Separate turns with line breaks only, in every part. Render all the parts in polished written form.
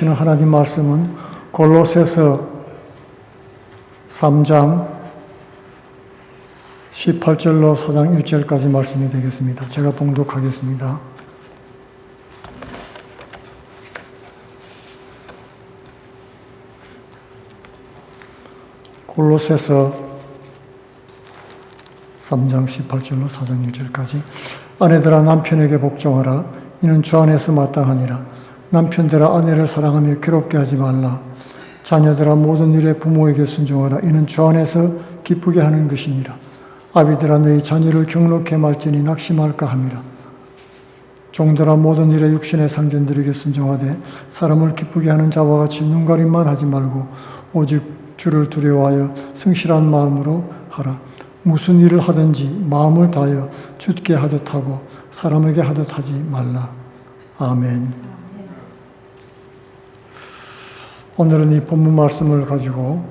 주시는 하나님 말씀은 골로새서 3장 18절로 4장 1절까지 말씀이 되겠습니다. 제가 봉독하겠습니다. 골로새서 3장 18절로 4장 1절까지 아내들아 남편에게 복종하라. 이는 주 안에서 마땅하니라. 남편들아 아내를 사랑하며 괴롭게 하지 말라. 자녀들아 모든 일에 부모에게 순종하라. 이는 주 안에서 기쁘게 하는 것이니라. 아비들아 너희 자녀를 경록해 말지니 낙심할까 함이라. 종들아 모든 일에 육신의 상전들에게 순종하되 사람을 기쁘게 하는 자와 같이 눈가림만 하지 말고 오직 주를 두려워하여 성실한 마음으로 하라. 무슨 일을 하든지 마음을 다하여 주께 하듯 하고 사람에게 하듯 하지 말라. 아멘. 오늘은 이 본문 말씀을 가지고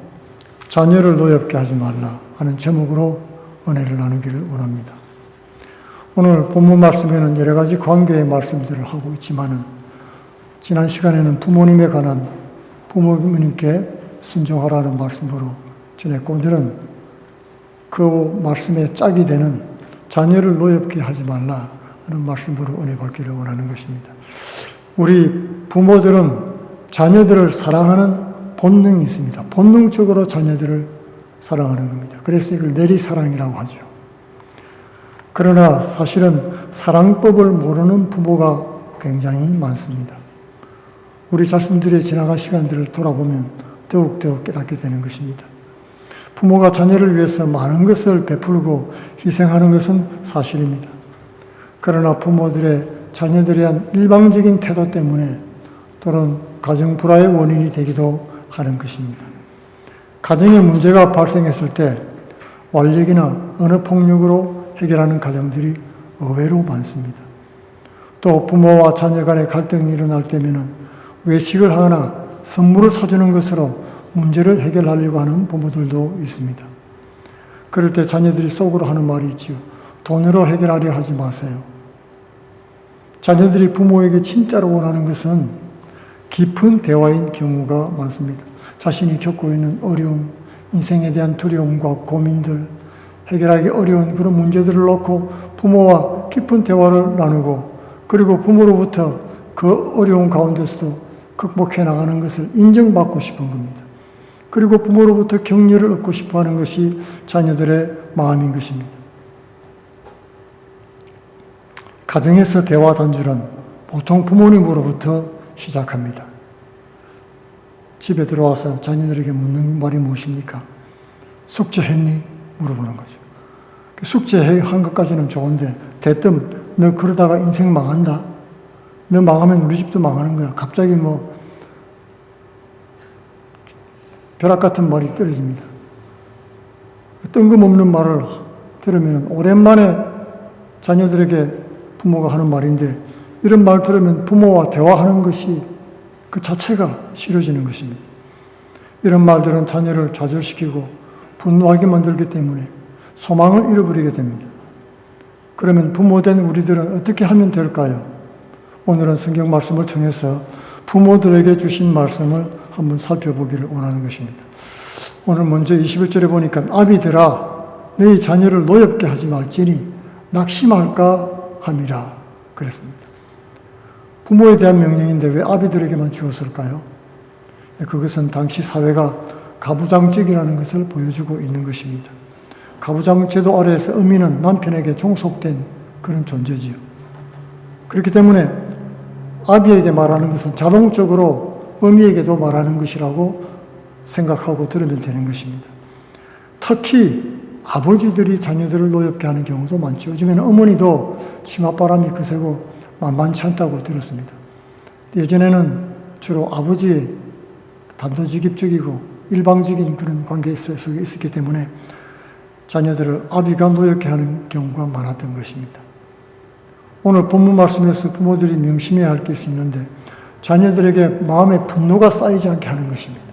자녀를 노엽게 하지 말라 하는 제목으로 은혜를 나누기를 원합니다. 오늘 본문 말씀에는 여러 가지 관계의 말씀들을 하고 있지만은 지난 시간에는 부모님에 관한 부모님께 순종하라는 말씀으로 전했고 오늘은 그 말씀에 짝이 되는 자녀를 노엽게 하지 말라 하는 말씀으로 은혜 받기를 원하는 것입니다. 우리 부모들은 자녀들을 사랑하는 본능이 있습니다. 본능적으로 자녀들을 사랑하는 겁니다. 그래서 이걸 내리사랑이라고 하죠. 그러나 사실은 사랑법을 모르는 부모가 굉장히 많습니다. 우리 자신들의 지나간 시간들을 돌아보면 더욱더욱 깨닫게 되는 것입니다. 부모가 자녀를 위해서 많은 것을 베풀고 희생하는 것은 사실입니다. 그러나 부모들의 자녀들에 대한 일방적인 태도 때문에 또는 가정 불화의 원인이 되기도 하는 것입니다. 가정에 문제가 발생했을 때 완력이나 언어폭력으로 해결하는 가정들이 의외로 많습니다. 또 부모와 자녀 간의 갈등이 일어날 때면 외식을 하거나 선물을 사주는 것으로 문제를 해결하려고 하는 부모들도 있습니다. 그럴 때 자녀들이 속으로 하는 말이 있지요. 돈으로 해결하려 하지 마세요. 자녀들이 부모에게 진짜로 원하는 것은 깊은 대화인 경우가 많습니다. 자신이 겪고 있는 어려움, 인생에 대한 두려움과 고민들, 해결하기 어려운 그런 문제들을 놓고 부모와 깊은 대화를 나누고 그리고 부모로부터 그 어려운 가운데서도 극복해 나가는 것을 인정받고 싶은 겁니다. 그리고 부모로부터 격려를 얻고 싶어 하는 것이 자녀들의 마음인 것입니다. 가정에서 대화 단절은 보통 부모님으로부터 시작합니다. 집에 들어와서 자녀들에게 묻는 말이 무엇입니까? 숙제했니? 물어보는 거죠. 숙제한 것까지는 좋은데 대뜸 너 그러다가 인생 망한다. 너 망하면 우리 집도 망하는 거야. 갑자기 벼락 같은 말이 떨어집니다. 뜬금없는 말을 들으면 오랜만에 자녀들에게 부모가 하는 말인데 이런 말 들으면 부모와 대화하는 것이 그 자체가 싫어지는 것입니다. 이런 말들은 자녀를 좌절시키고 분노하게 만들기 때문에 소망을 잃어버리게 됩니다. 그러면 부모된 우리들은 어떻게 하면 될까요? 오늘은 성경 말씀을 통해서 부모들에게 주신 말씀을 한번 살펴보기를 원하는 것입니다. 오늘 먼저 21절에 보니까 아비들아 너희 자녀를 노엽게 하지 말지니 낙심할까 함이라 그랬습니다. 부모에 대한 명령인데 왜 아비들에게만 주었을까요? 그것은 당시 사회가 가부장적이라는 것을 보여주고 있는 것입니다. 가부장제도 아래에서 어미는 남편에게 종속된 그런 존재지요. 그렇기 때문에 아비에게 말하는 것은 자동적으로 어미에게도 말하는 것이라고 생각하고 들으면 되는 것입니다. 특히 아버지들이 자녀들을 노엽게 하는 경우도 많죠. 요즘에는 어머니도 치맛바람이 거세고 만만치 않다고 들었습니다. 예전에는 주로 아버지의 단도직입적이고 일방적인 그런 관계 속에 있었기 때문에 자녀들을 아비가 노엽게 하는 경우가 많았던 것입니다. 오늘 본문 말씀에서 부모들이 명심해야 할 것이 있는데 자녀들에게 마음에 분노가 쌓이지 않게 하는 것입니다.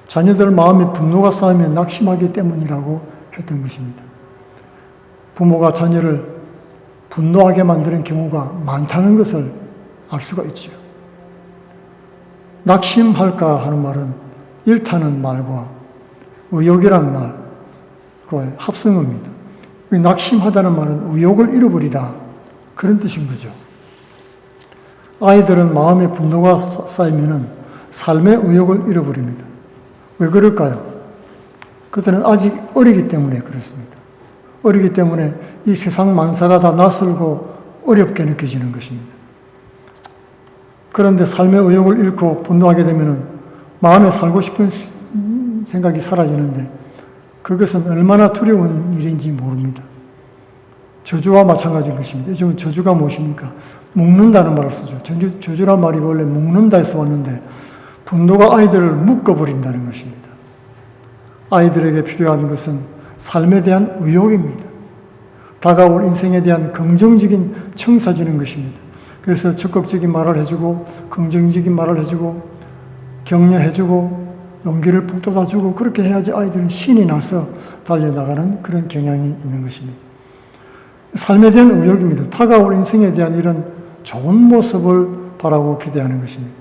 자녀들 마음에 분노가 쌓이면 낙심하기 때문이라고 했던 것입니다. 부모가 자녀를 분노하게 만드는 경우가 많다는 것을 알 수가 있죠. 낙심할까 하는 말은 일타는 말과 의욕이란 말과 합성어입니다. 낙심하다는 말은 의욕을 잃어버리다 그런 뜻인 거죠. 아이들은 마음에 분노가 쌓이면 삶의 의욕을 잃어버립니다. 왜 그럴까요? 그들은 아직 어리기 때문에 그렇습니다. 어리기 때문에 이 세상 만사가 다 낯설고 어렵게 느껴지는 것입니다. 그런데 삶의 의욕을 잃고 분노하게 되면 마음에 살고 싶은 생각이 사라지는데 그것은 얼마나 두려운 일인지 모릅니다. 저주와 마찬가지인 것입니다. 요즘은 저주가 무엇입니까? 묶는다는 말을 쓰죠. 저주란 말이 원래 묶는다에서 왔는데 분노가 아이들을 묶어버린다는 것입니다. 아이들에게 필요한 것은 삶에 대한 의욕입니다. 다가올 인생에 대한 긍정적인 청사주는 것입니다. 그래서 적극적인 말을 해주고 긍정적인 말을 해주고 격려해주고 용기를 북돋아주고 그렇게 해야지 아이들은 신이 나서 달려나가는 그런 경향이 있는 것입니다. 삶에 대한 의욕입니다. 다가올 인생에 대한 이런 좋은 모습을 바라고 기대하는 것입니다.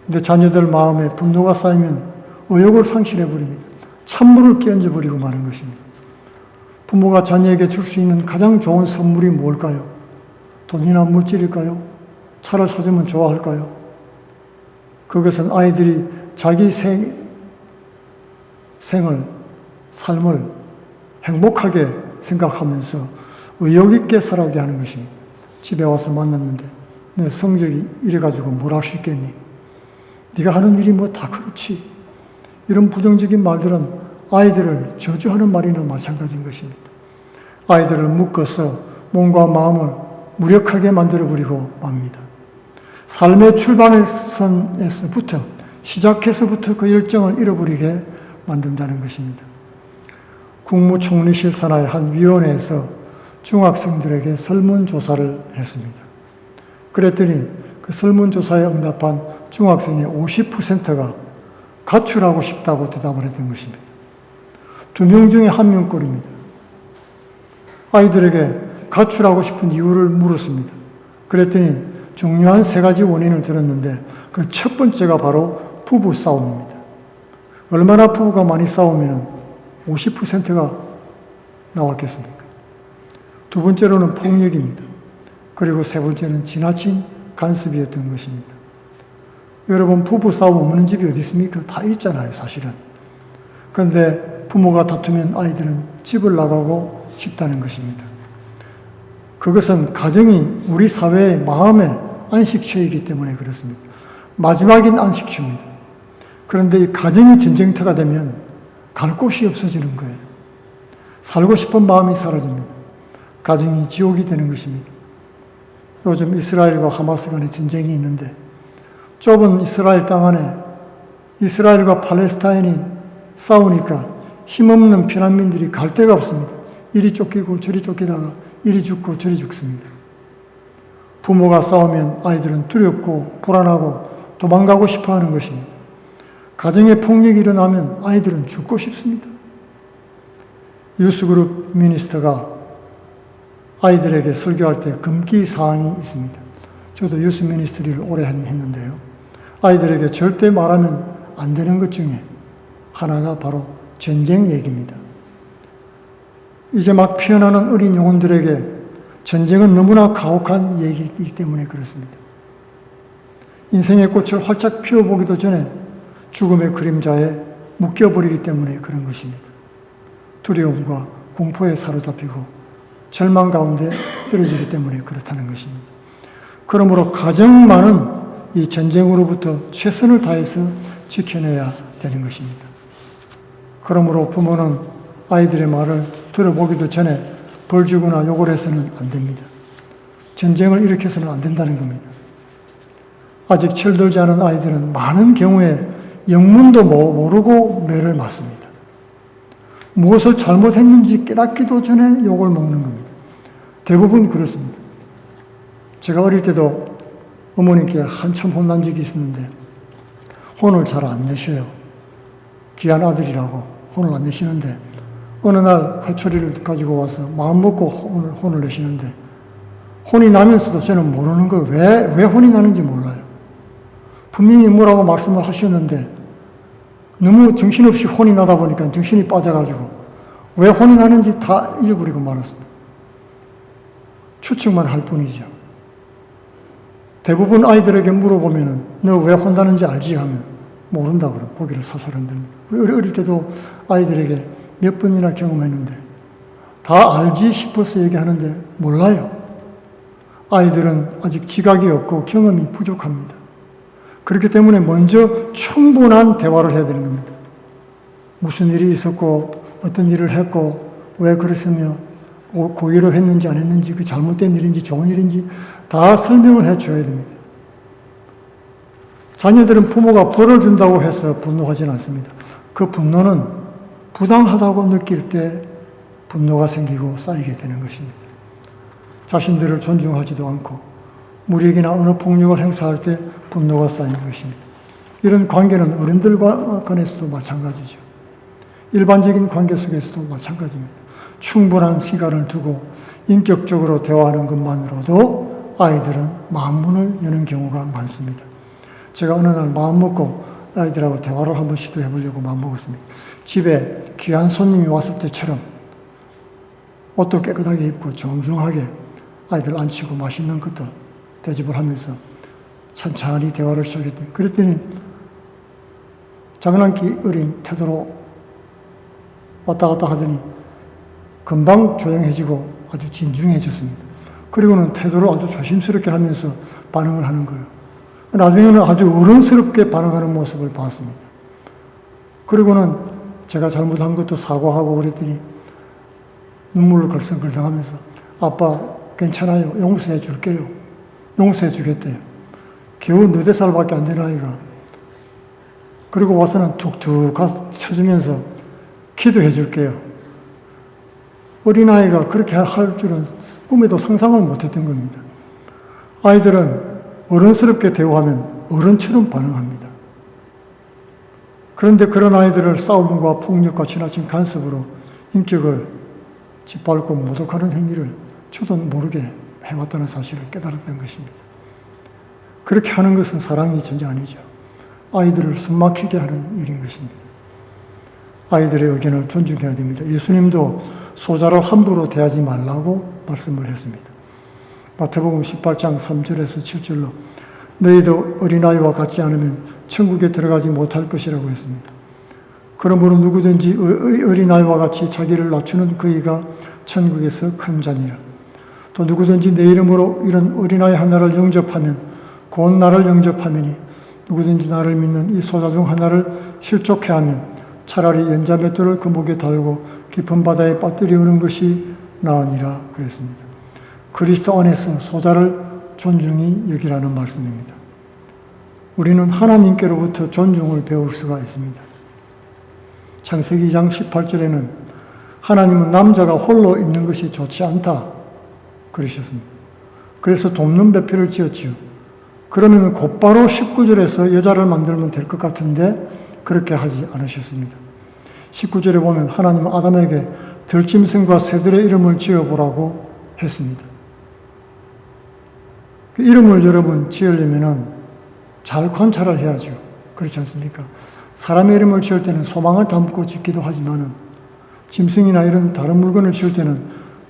그런데 자녀들 마음에 분노가 쌓이면 의욕을 상실해버립니다. 찬물을 끼얹어버리고 마는 것입니다. 부모가 자녀에게 줄 수 있는 가장 좋은 선물이 뭘까요? 돈이나 물질일까요? 차를 사주면 좋아할까요? 그것은 아이들이 자기 삶을 행복하게 생각하면서 의욕 있게 살아가게 하는 것입니다. 집에 와서 만났는데 내 성적이 이래가지고 뭘 할 수 있겠니? 네가 하는 일이 뭐 다 그렇지. 이런 부정적인 말들은 아이들을 저주하는 말이나 마찬가지인 것입니다. 아이들을 묶어서 몸과 마음을 무력하게 만들어버리고 맙니다. 삶의 출발선에서부터 시작해서부터 그 열정을 잃어버리게 만든다는 것입니다. 국무총리실 산하의 한 위원회에서 중학생들에게 설문조사를 했습니다. 그랬더니 그 설문조사에 응답한 중학생의 50%가 가출하고 싶다고 대답을 했던 것입니다. 2명 중에 1명꼴입니다. 아이들에게 가출하고 싶은 이유를 물었습니다. 그랬더니 중요한 3가지 원인을 들었는데 그 첫 번째가 바로 부부 싸움입니다. 얼마나 부부가 많이 싸우면 50%가 나왔겠습니까? 2번째로는 폭력입니다. 그리고 3번째는 지나친 간섭이었던 것입니다. 여러분, 부부 싸움 없는 집이 어디 있습니까? 다 있잖아요, 사실은. 그런데 부모가 다투면 아이들은 집을 나가고 싶다는 것입니다. 그것은 가정이 우리 사회의 마음의 안식처이기 때문에 그렇습니다. 마지막인 안식처입니다. 그런데 이 가정이 전쟁터가 되면 갈 곳이 없어지는 거예요. 살고 싶은 마음이 사라집니다. 가정이 지옥이 되는 것입니다. 요즘 이스라엘과 하마스 간의 전쟁이 있는데 좁은 이스라엘 땅 안에 이스라엘과 팔레스타인이 싸우니까 힘없는 피난민들이 갈 데가 없습니다. 이리 쫓기고 저리 쫓기다가 이리 죽고 저리 죽습니다. 부모가 싸우면 아이들은 두렵고 불안하고 도망가고 싶어하는 것입니다. 가정에 폭력이 일어나면 아이들은 죽고 싶습니다. 유스그룹 미니스터가 아이들에게 설교할 때 금기 사항이 있습니다. 저도 유스 미니스트리를 오래 했는데요. 아이들에게 절대 말하면 안 되는 것 중에 하나가 바로 전쟁 얘기입니다. 이제 막 피어나는 어린 영혼들에게 전쟁은 너무나 가혹한 얘기이기 때문에 그렇습니다. 인생의 꽃을 활짝 피워보기도 전에 죽음의 그림자에 묶여버리기 때문에 그런 것입니다. 두려움과 공포에 사로잡히고 절망 가운데 떨어지기 때문에 그렇다는 것입니다. 그러므로 가정만은 이 전쟁으로부터 최선을 다해서 지켜내야 되는 것입니다. 그러므로 부모는 아이들의 말을 들어보기도 전에 벌 주거나 욕을 해서는 안 됩니다. 전쟁을 일으켜서는 안 된다는 겁니다. 아직 철들지 않은 아이들은 많은 경우에 영문도 모르고 매를 맞습니다. 무엇을 잘못했는지 깨닫기도 전에 욕을 먹는 겁니다. 대부분 그렇습니다. 제가 어릴 때도 어머님께 한참 혼난 적이 있었는데 혼을 잘 안 내셔요. 귀한 아들이라고 혼을 안 내시는데 어느 날 회초리를 가지고 와서 마음 먹고 혼을 내시는데 혼이 나면서도 저는 모르는 거예요. 왜 혼이 나는지 몰라요. 분명히 뭐라고 말씀을 하셨는데 너무 정신없이 혼이 나다 보니까 정신이 빠져가지고 왜 혼이 나는지 다 잊어버리고 말았습니다. 추측만 할 뿐이죠. 대부분 아이들에게 물어보면은 너 왜 혼나는지 알지? 하면 모른다 그러고 고개를 살살 흔듭니다. 어릴 때도 아이들에게 몇 번이나 경험했는데 다 알지 싶어서 얘기하는데 몰라요. 아이들은 아직 지각이 없고 경험이 부족합니다. 그렇기 때문에 먼저 충분한 대화를 해야 되는 겁니다. 무슨 일이 있었고 어떤 일을 했고 왜 그랬으며 고의로 했는지 안 했는지 그 잘못된 일인지 좋은 일인지 다 설명을 해줘야 됩니다. 자녀들은 부모가 벌을 준다고 해서 분노하지는 않습니다. 그 분노는 부당하다고 느낄 때 분노가 생기고 쌓이게 되는 것입니다. 자신들을 존중하지도 않고 무력이나 언어폭력을 행사할 때 분노가 쌓이는 것입니다. 이런 관계는 어른들과 간에서도 마찬가지죠. 일반적인 관계 속에서도 마찬가지입니다. 충분한 시간을 두고 인격적으로 대화하는 것만으로도 아이들은 마음문을 여는 경우가 많습니다. 제가 어느 날 마음 먹고 아이들하고 대화를 한번 시도해 보려고 마음 먹었습니다. 집에 귀한 손님이 왔을 때처럼 옷도 깨끗하게 입고 정중하게 아이들 앉히고 맛있는 것도 대접을 하면서 천천히 대화를 시작했더니 그랬더니 장난기 어린 태도로 왔다 갔다 하더니 금방 조용해지고 아주 진중해졌습니다. 그리고는 태도를 아주 조심스럽게 하면서 반응을 하는 거예요. 나중에는 아주 어른스럽게 반응하는 모습을 봤습니다. 그리고는 제가 잘못한 것도 사과하고 그랬더니 눈물을 걸썽걸썽하면서 아빠 괜찮아요. 용서해 줄게요. 용서해 주겠대요. 겨우 4살밖에 안 된 아이가. 그리고 와서는 툭툭 쳐주면서 기도해 줄게요. 어린아이가 그렇게 할 줄은 꿈에도 상상을 못했던 겁니다. 아이들은 어른스럽게 대우하면 어른처럼 반응합니다. 그런데 그런 아이들을 싸움과 폭력과 지나친 간섭으로 인격을 짓밟고 모독하는 행위를 저도 모르게 해왔다는 사실을 깨달았던 것입니다. 그렇게 하는 것은 사랑이 전혀 아니죠. 아이들을 숨막히게 하는 일인 것입니다. 아이들의 의견을 존중해야 됩니다. 예수님도 소자를 함부로 대하지 말라고 말씀을 했습니다. 마태복음 18장 3절에서 7절로 너희도 어린아이와 같지 않으면 천국에 들어가지 못할 것이라고 했습니다. 그러므로 누구든지 어린아이와 같이 자기를 낮추는 그이가 천국에서 큰 자니라. 또 누구든지 내 이름으로 이런 어린아이 하나를 영접하면 곧 나를 영접하매니 누구든지 나를 믿는 이 소자 중 하나를 실족해 하면 차라리 연자맷돌을 그 목에 달고 깊은 바다에 빠뜨리우는 것이 나으니라 그랬습니다. 그리스도 안에서 소자를 존중히 여기라는 말씀입니다. 우리는 하나님께로부터 존중을 배울 수가 있습니다. 창세기 2장 18절에는 하나님은 남자가 홀로 있는 것이 좋지 않다 그러셨습니다. 그래서 돕는 배필을 지었지요. 그러면 곧바로 19절에서 여자를 만들면 될 것 같은데 그렇게 하지 않으셨습니다. 19절에 보면 하나님은 아담에게 들짐승과 새들의 이름을 지어보라고 했습니다. 그 이름을 여러분 지으려면 잘 관찰을 해야죠. 그렇지 않습니까? 사람의 이름을 지을 때는 소망을 담고 짓기도 하지만 짐승이나 이런 다른 물건을 지을 때는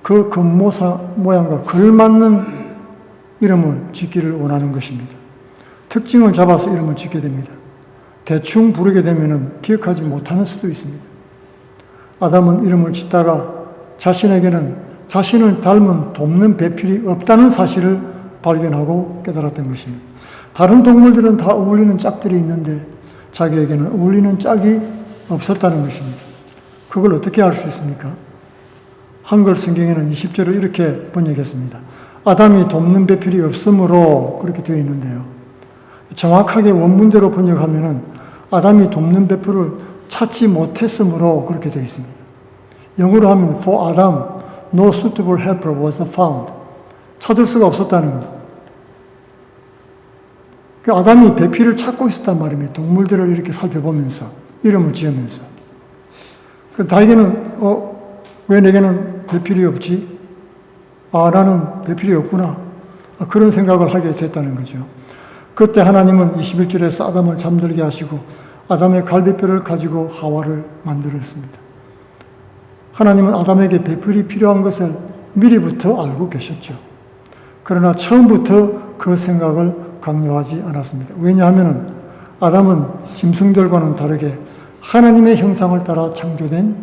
그 모양과 걸맞는 이름을 짓기를 원하는 것입니다. 특징을 잡아서 이름을 짓게 됩니다. 대충 부르게 되면 기억하지 못하는 수도 있습니다. 아담은 이름을 짓다가 자신에게는 자신을 닮은 돕는 배필이 없다는 사실을 발견하고 깨달았던 것입니다. 다른 동물들은 다 어울리는 짝들이 있는데 자기에게는 어울리는 짝이 없었다는 것입니다. 그걸 어떻게 알 수 있습니까? 한글 성경에는 20절을 이렇게 번역했습니다. 아담이 돕는 배필이 없으므로 그렇게 되어 있는데요. 정확하게 원문대로 번역하면은 아담이 돕는 배필을 찾지 못했으므로 그렇게 되어 있습니다. 영어로 하면 For Adam, no suitable helper was found. 찾을 수가 없었다는 겁니다. 그 아담이 배필을 찾고 있었단 말입니다. 동물들을 이렇게 살펴보면서 이름을 지으면서. 그 다에게는 왜 내게는 배필이 없지? 나는 배필이 없구나. 그런 생각을 하게 됐다는 거죠. 그때 하나님은 21절에서 아담을 잠들게 하시고 아담의 갈비뼈를 가지고 하와를 만들었습니다. 하나님은 아담에게 배필이 필요한 것을 미리부터 알고 계셨죠. 그러나 처음부터 그 생각을 강요하지 않았습니다. 왜냐하면 아담은 짐승들과는 다르게 하나님의 형상을 따라 창조된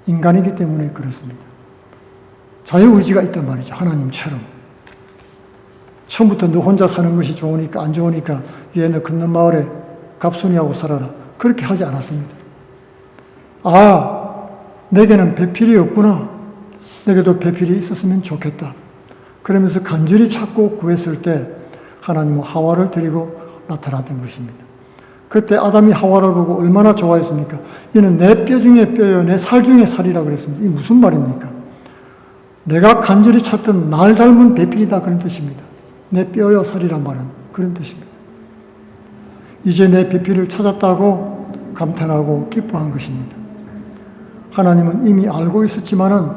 인간이기 때문에 그렇습니다. 자유의지가 있단 말이죠. 하나님처럼. 처음부터 너 혼자 사는 것이 좋으니까 안 좋으니까 얘는 걷는 마을에 갑순이하고 살아라. 그렇게 하지 않았습니다. 아, 내게는 배필이 없구나. 내게도 배필이 있었으면 좋겠다. 그러면서 간절히 찾고 구했을 때 하나님은 하와를 데리고 나타났던 것입니다. 그때 아담이 하와를 보고 얼마나 좋아했습니까? 이는 내 뼈 중에 뼈요, 내 살 중에 살이라 그랬습니다. 이게 무슨 말입니까? 내가 간절히 찾던 날 닮은 배필이다 그런 뜻입니다. 내 뼈요 살이란 말은 그런 뜻입니다. 이제 내 배필을 찾았다고 감탄하고 기뻐한 것입니다. 하나님은 이미 알고 있었지만은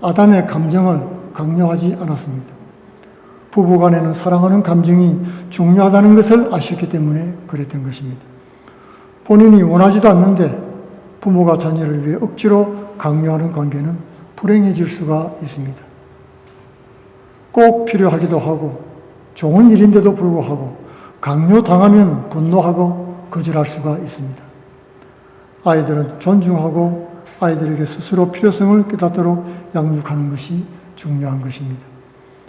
아담의 감정을 강요하지 않았습니다. 부부간에는 사랑하는 감정이 중요하다는 것을 아셨기 때문에 그랬던 것입니다. 본인이 원하지도 않는데 부모가 자녀를 위해 억지로 강요하는 관계는 불행해질 수가 있습니다. 꼭 필요하기도 하고 좋은 일인데도 불구하고 강요당하면 분노하고 거절할 수가 있습니다. 아이들은 존중하고 아이들에게 스스로 필요성을 깨닫도록 양육하는 것이 중요한 것입니다.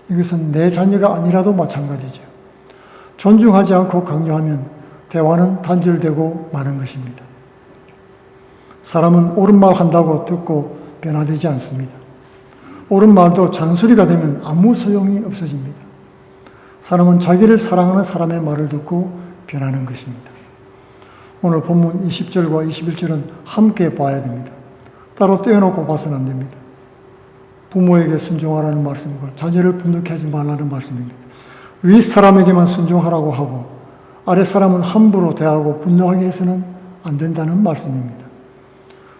이것은 내 자녀가 아니라도 마찬가지죠. 존중하지 않고 강요하면 대화는 단절되고 마는 것입니다. 사람은 옳은 말 한다고 듣고 변화되지 않습니다. 옳은 말도 잔소리가 되면 아무 소용이 없어집니다. 사람은 자기를 사랑하는 사람의 말을 듣고 변하는 것입니다. 오늘 본문 20절과 21절은 함께 봐야 됩니다. 따로 떼어놓고 봐서는 안 됩니다. 부모에게 순종하라는 말씀과 자녀를 분노케 하지 말라는 말씀입니다. 위 사람에게만 순종하라고 하고 아래 사람은 함부로 대하고 분노하게 해서는 안 된다는 말씀입니다.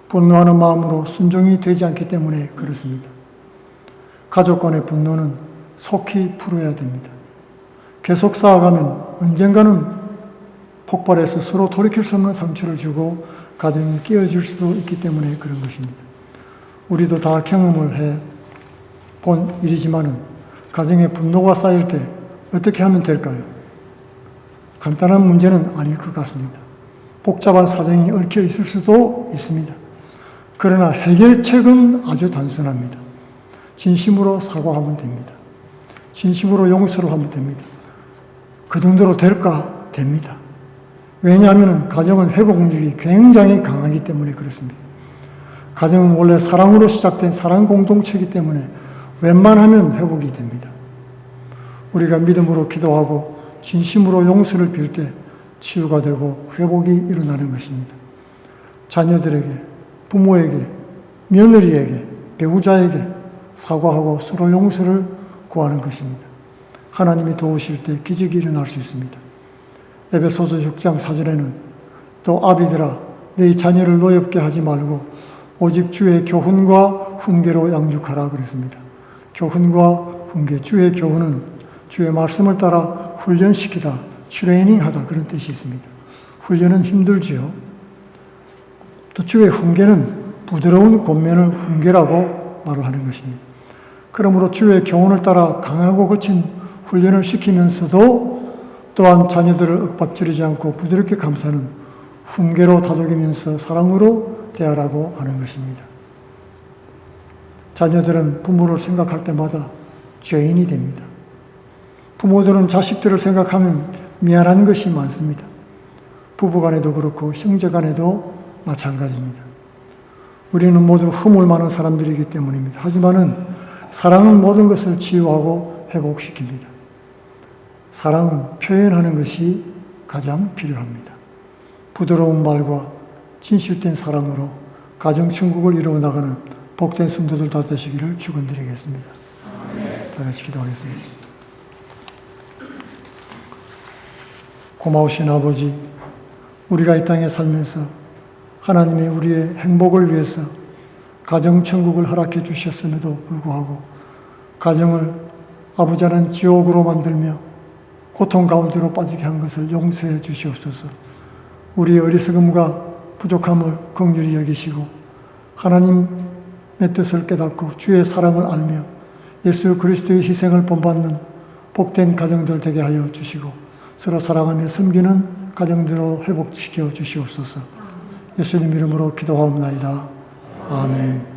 분노하는 마음으로 순종이 되지 않기 때문에 그렇습니다. 가족 간의 분노는 속히 풀어야 됩니다. 계속 쌓아가면 언젠가는 폭발해서 서로 돌이킬 수 없는 상처를 주고 가정이 깨어질 수도 있기 때문에 그런 것입니다. 우리도 다 경험을 해 본 일이지만은 가정에 분노가 쌓일 때 어떻게 하면 될까요? 간단한 문제는 아닐 것 같습니다. 복잡한 사정이 얽혀 있을 수도 있습니다. 그러나 해결책은 아주 단순합니다. 진심으로 사과하면 됩니다. 진심으로 용서를 하면 됩니다. 그 정도로 될까? 됩니다. 왜냐하면 가정은 회복력이 굉장히 강하기 때문에 그렇습니다. 가정은 원래 사랑으로 시작된 사랑 공동체이기 때문에 웬만하면 회복이 됩니다. 우리가 믿음으로 기도하고 진심으로 용서를 빌 때 치유가 되고 회복이 일어나는 것입니다. 자녀들에게, 부모에게, 며느리에게, 배우자에게 사과하고 서로 용서를 구하는 것입니다. 하나님이 도우실 때 기적이 일어날 수 있습니다. 에베소서 6장 4절에는 또 아비들아 네 자녀를 노엽게 하지 말고 오직 주의 교훈과 훈계로 양육하라 그랬습니다. 교훈과 훈계, 주의 교훈은 주의 말씀을 따라 훈련시키다, 트레이닝하다 그런 뜻이 있습니다. 훈련은 힘들지요. 또 주의 훈계는 부드러운 권면을 훈계라고 말을 하는 것입니다. 그러므로 주의 교훈을 따라 강하고 거친 훈련을 시키면서도 또한 자녀들을 윽박지르지 않고 부드럽게 감싸는 훈계로 다독이면서 사랑으로 대하라고 하는 것입니다. 자녀들은 부모를 생각할 때마다 죄인이 됩니다. 부모들은 자식들을 생각하면 미안한 것이 많습니다. 부부간에도 그렇고 형제간에도 마찬가지입니다. 우리는 모두 허물 많은 사람들이기 때문입니다. 하지만은 사랑은 모든 것을 치유하고 회복시킵니다. 사랑은 표현하는 것이 가장 필요합니다. 부드러운 말과 진실된 사랑으로 가정천국을 이루어 나가는 복된 성도들 다 되시기를 축원드리겠습니다. 다 같이 기도하겠습니다. 고마우신 아버지, 우리가 이 땅에 살면서 하나님의 우리의 행복을 위해서 가정천국을 허락해 주셨음에도 불구하고 가정을 아버지 하나님 지옥으로 만들며 고통 가운데로 빠지게 한 것을 용서해 주시옵소서. 우리의 어리석음과 부족함을 긍휼히 여기시고 하나님의 뜻을 깨닫고 주의 사랑을 알며 예수 그리스도의 희생을 본받는 복된 가정들 되게 하여 주시고 서로 사랑하며 섬기는 가정들로 회복시켜 주시옵소서. 예수님 이름으로 기도하옵나이다. 아멘.